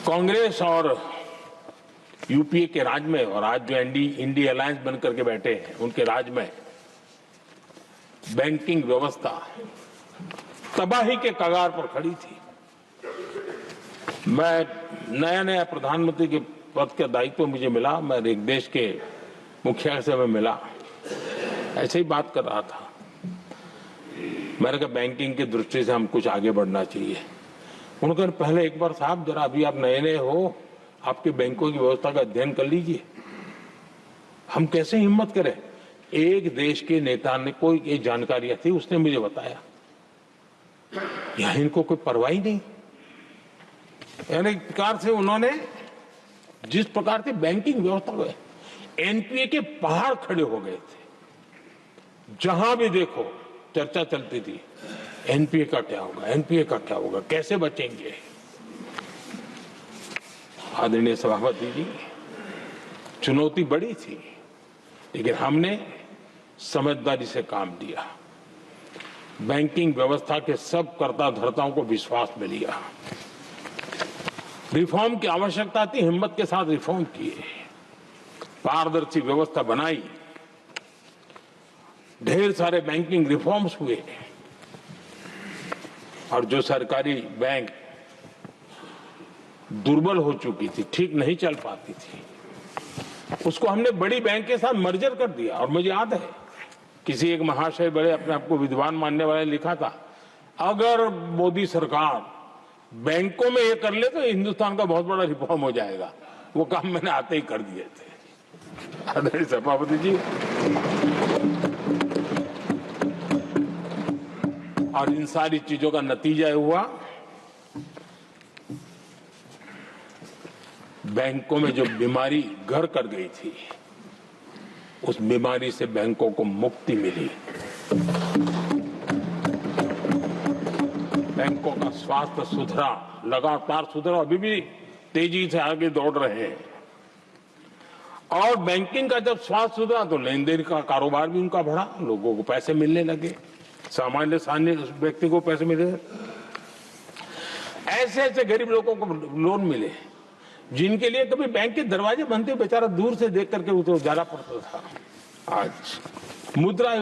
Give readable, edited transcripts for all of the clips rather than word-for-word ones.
कांग्रेस और यूपीए के राज में और आज जो इंडी अलायंस बन करके बैठे हैं उनके राज में बैंकिंग व्यवस्था तबाही के कगार पर खड़ी थी। मैं नया प्रधानमंत्री के पद का दायित्व मुझे मिला, मैं एक देश के मुखिया से मैं मिला, ऐसे ही बात कर रहा था। मैंने कहा बैंकिंग की दृष्टि से हम कुछ आगे बढ़ना चाहिए। उन्होंने कहा पहले एक बार साहब जरा अभी आप नए हो, आपके बैंकों की व्यवस्था का अध्ययन कर लीजिए। हम कैसे हिम्मत करें। एक देश के नेता ने कोई एक जानकारियां थी, उसने मुझे बताया यहां इनको कोई परवाह ही नहीं। यानी एक प्रकार से उन्होंने जिस प्रकार से बैंकिंग व्यवस्था को एनपीए के पहाड़ खड़े हो गए थे। जहां भी देखो चर्चा चलती थी एनपीए का क्या होगा, एनपीए का क्या होगा, कैसे बचेंगे। आदरणीय सभापति जी, चुनौती बड़ी थी, लेकिन हमने समझदारी से काम दिया। बैंकिंग व्यवस्था के सब कर्ता धर्ताओं को विश्वास में लिया। रिफॉर्म की आवश्यकता थी, हिम्मत के साथ रिफॉर्म किए, पारदर्शी व्यवस्था बनाई, ढेर सारे बैंकिंग रिफॉर्म्स हुए और जो सरकारी बैंक दुर्बल हो चुकी थी, ठीक नहीं चल पाती थी, उसको हमने बड़ी बैंक के साथ मर्जर कर दिया। और मुझे याद है किसी एक महाशय बड़े अपने आप को विद्वान मानने वाले ने लिखा था, अगर मोदी सरकार बैंकों में ये कर ले तो हिंदुस्तान का बहुत बड़ा रिफॉर्म हो जाएगा। वो काम मैंने आते ही कर दिए थे। आदरणीय सभापति जी, और इन सारी चीजों का नतीजा हुआ बैंकों में जो बीमारी घर कर गई थी, उस बीमारी से बैंकों को मुक्ति मिली। बैंकों का स्वास्थ्य सुधरा, लगातार सुधरा, अभी भी तेजी से आगे दौड़ रहे हैं। और बैंकिंग का जब स्वास्थ्य सुधरा तो लेन देन का कारोबार भी उनका बढ़ा, लोगों को पैसे मिलने लगे, सामान्य व्यक्ति को पैसे मिले। ऐसे ऐसे गरीब लोगों को लोन मिले जिनके लिए कभी बैंक के दरवाजे बंद थे, बेचारा दूर से देख करके उसे जाना पड़ता था। आज मुद्रा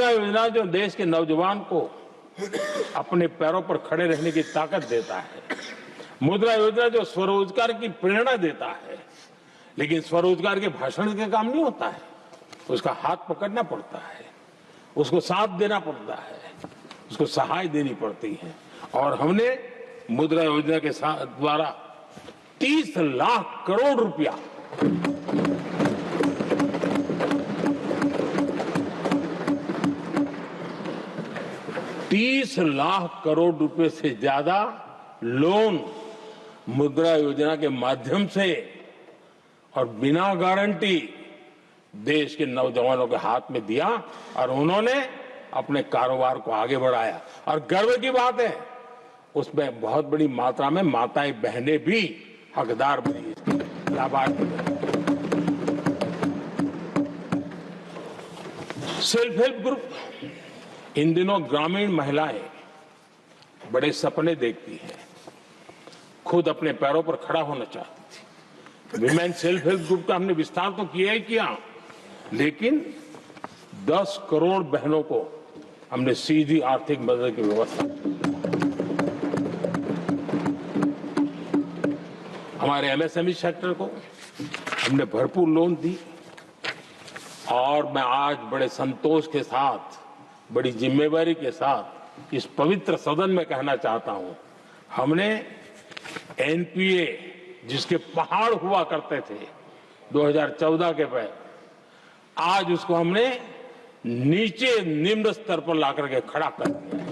योजना जो देश के नौजवान को अपने पैरों पर खड़े रहने की ताकत देता है, मुद्रा योजना जो स्वरोजगार की प्रेरणा देता है, लेकिन स्वरोजगार के भाषण के काम नहीं होता है, उसका हाथ पकड़ना पड़ता है, उसको साथ देना पड़ता है, उसको सहाय देनी पड़ती है। और हमने मुद्रा योजना के द्वारा 30 लाख करोड़ रुपया ₹30 लाख से ज्यादा लोन मुद्रा योजना के माध्यम से और बिना गारंटी देश के नौजवानों के हाथ में दिया और उन्होंने अपने कारोबार को आगे बढ़ाया। और गर्व की बात है, उसमें बहुत बड़ी मात्रा में माताएं बहनें भी हकदार बनी, लाभार्थी बनी। सेल्फ हेल्प ग्रुप, इन दिनों ग्रामीण महिलाएं बड़े सपने देखती हैं, खुद अपने पैरों पर खड़ा होना चाहती थी। विमेन सेल्फ हेल्प ग्रुप का हमने विस्तार तो किया ही किया, लेकिन 10 करोड़ बहनों को हमने सीधी आर्थिक मदद की व्यवस्था की। हमारे एमएसएमई सेक्टर को हमने भरपूर लोन दी। और मैं आज बड़े संतोष के साथ, बड़ी जिम्मेवारी के साथ इस पवित्र सदन में कहना चाहता हूं, हमने एनपीए जिसके पहाड़ हुआ करते थे 2014 के पहले, आज उसको हमने नीचे निम्न स्तर पर ला करके खड़ा कर दिया है।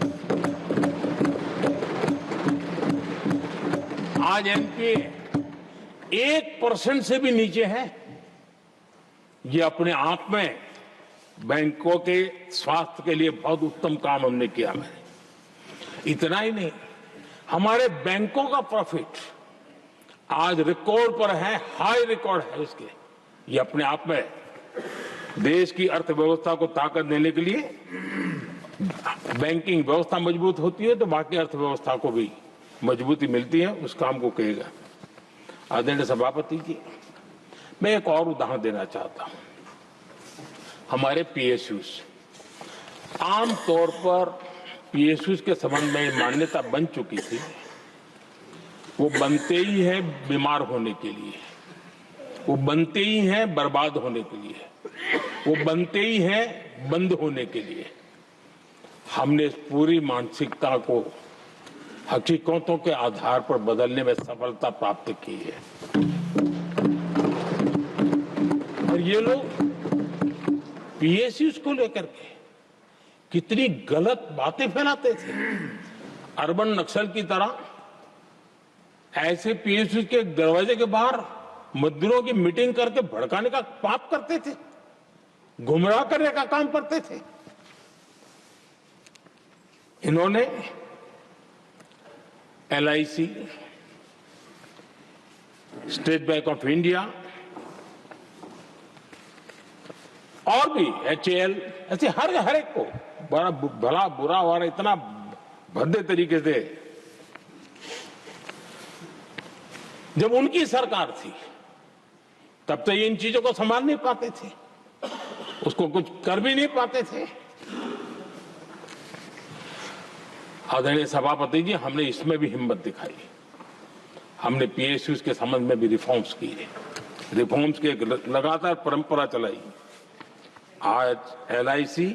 आज एनपीए 1% से भी नीचे है। ये अपने आप में बैंकों के स्वास्थ्य के लिए बहुत उत्तम काम हमने किया है। इतना ही नहीं, हमारे बैंकों का प्रॉफिट आज रिकॉर्ड पर है, हाई रिकॉर्ड है उसके। ये अपने आप में देश की अर्थव्यवस्था को ताकत देने के लिए बैंकिंग व्यवस्था मजबूत होती है तो बाकी अर्थव्यवस्था को भी मजबूती मिलती है उस काम को कहेगा। आदरणीय सभापति जी, मैं एक और उदाहरण देना चाहता हूं। हमारे पीएसयूज, आमतौर पर पीएसयूज के संबंध में मान्यता बन चुकी थी, वो बनते ही है बीमार होने के लिए, वो बनते ही हैं बर्बाद होने के लिए, वो बनते ही हैं बंद होने के लिए। हमने इस पूरी मानसिकता को हकीकतों के आधार पर बदलने में सफलता प्राप्त की है। और ये लोग पीएसयूज को लेकर के कितनी गलत बातें फैलाते थे। अर्बन नक्सल की तरह ऐसे पीएसयूज के दरवाजे के बाहर मजदूरों की मीटिंग करके भड़काने का पाप करते थे, गुमराह करने का काम करते थे। इन्होंने LIC, state bank of India और भी एचएएल, ऐसे हर एक को बड़ा भला बुरा और इतना भद्दे तरीके से, जब उनकी सरकार थी तब तो ये इन चीजों को संभाल नहीं पाते थे, उसको कुछ कर भी नहीं पाते थे। आदरणीय सभापति जी, हमने इसमें भी हिम्मत दिखाई। हमने पीएसयूज के संबंध में भी रिफॉर्म्स किए, रिफॉर्म्स की एक लगातार परंपरा चलाई। आज एलआईसी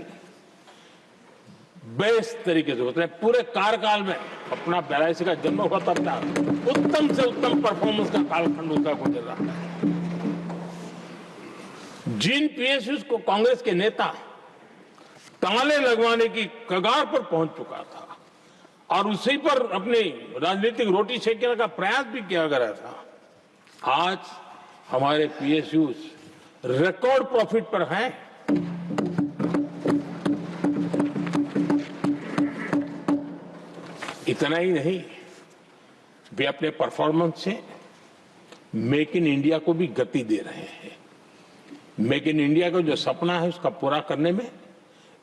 बेस्ट तरीके से होते हैं, पूरे कार्यकाल में अपना एलआईसी का जन्म हुआ तब तक उत्तम से उत्तम परफॉर्मेंस का कालखंड उसका गुजर रहा है। जिन पीएसयूज को कांग्रेस के नेता ताले लगवाने की कगार पर पहुंच चुका था और उसी पर अपनी राजनीतिक रोटी सेकने का प्रयास भी किया गया था, आज हमारे पीएसयूज रिकॉर्ड प्रॉफिट पर हैं। इतना ही नहीं, वे अपने परफॉर्मेंस से मेक इन इंडिया को भी गति दे रहे हैं। मेक इन इंडिया का जो सपना है उसका पूरा करने में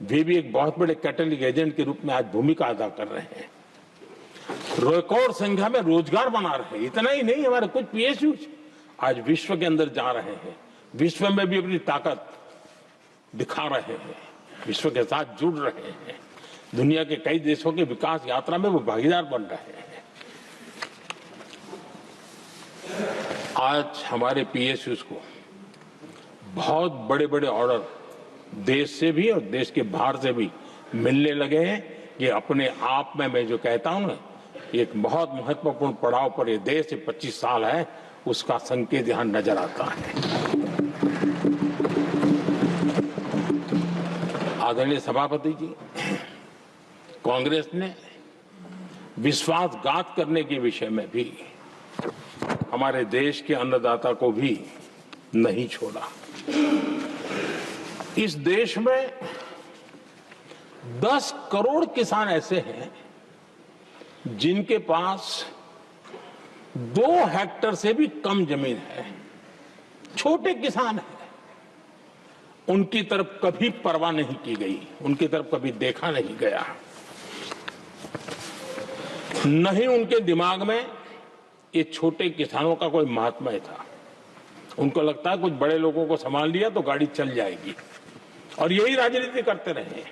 वे भी एक बहुत बड़े कैटलिक एजेंट के रूप में आज भूमिका अदा कर रहे हैं। रिकॉर्ड संख्या में रोजगार बना रहे हैं। इतना ही नहीं, हमारे कुछ पीएसयूज आज विश्व के अंदर जा रहे हैं, विश्व में भी अपनी ताकत दिखा रहे हैं, विश्व के साथ जुड़ रहे हैं, दुनिया के कई देशों के विकास यात्रा में वो भागीदार बन रहे हैं। आज हमारे पीएसयूज को बहुत बड़े बड़े ऑर्डर देश से भी और देश के बाहर से भी मिलने लगे हैं। ये अपने आप में मैं जो कहता हूं ना, एक बहुत महत्वपूर्ण पड़ाव पर ये देश 25 साल है, उसका संकेत यहां नजर आता है। आदरणीय सभापति जी, कांग्रेस ने विश्वासघात करने के विषय में भी हमारे देश के अन्नदाता को भी नहीं छोड़ा। इस देश में 10 करोड़ किसान ऐसे हैं जिनके पास 2 हेक्टेयर से भी कम जमीन है, छोटे किसान हैं। उनकी तरफ कभी परवाह नहीं की गई, उनकी तरफ कभी देखा नहीं गया, नहीं उनके दिमाग में ये छोटे किसानों का कोई महात्म्य था। उनको लगता है कुछ बड़े लोगों को संभाल लिया तो गाड़ी चल जाएगी, और यही राजनीति करते रहे।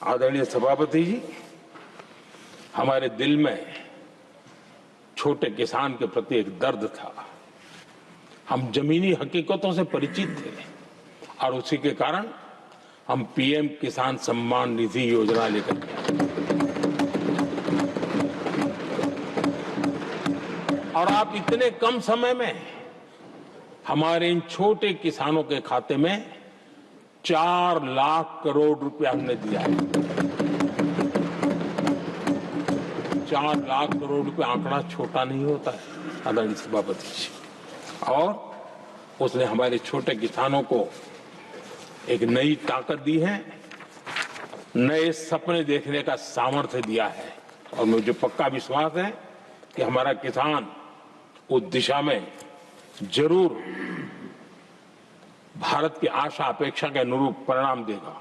आदरणीय सभापति जी, हमारे दिल में छोटे किसान के प्रति एक दर्द था। हम जमीनी हकीकतों से परिचित थे और उसी के कारण हम पीएम किसान सम्मान निधि योजना लेकर के, और आप इतने कम समय में हमारे इन छोटे किसानों के खाते में 4 लाख करोड़ रुपया हमने दिया है। 4 लाख करोड़ रुपया आंकड़ा छोटा नहीं होता है आदरणीय सभापति जी, और उसने हमारे छोटे किसानों को एक नई ताकत दी है, नए सपने देखने का सामर्थ्य दिया है। और मुझे पक्का विश्वास है कि हमारा किसान उस दिशा में जरूर भारत की आशा अपेक्षा के अनुरूप परिणाम देगा।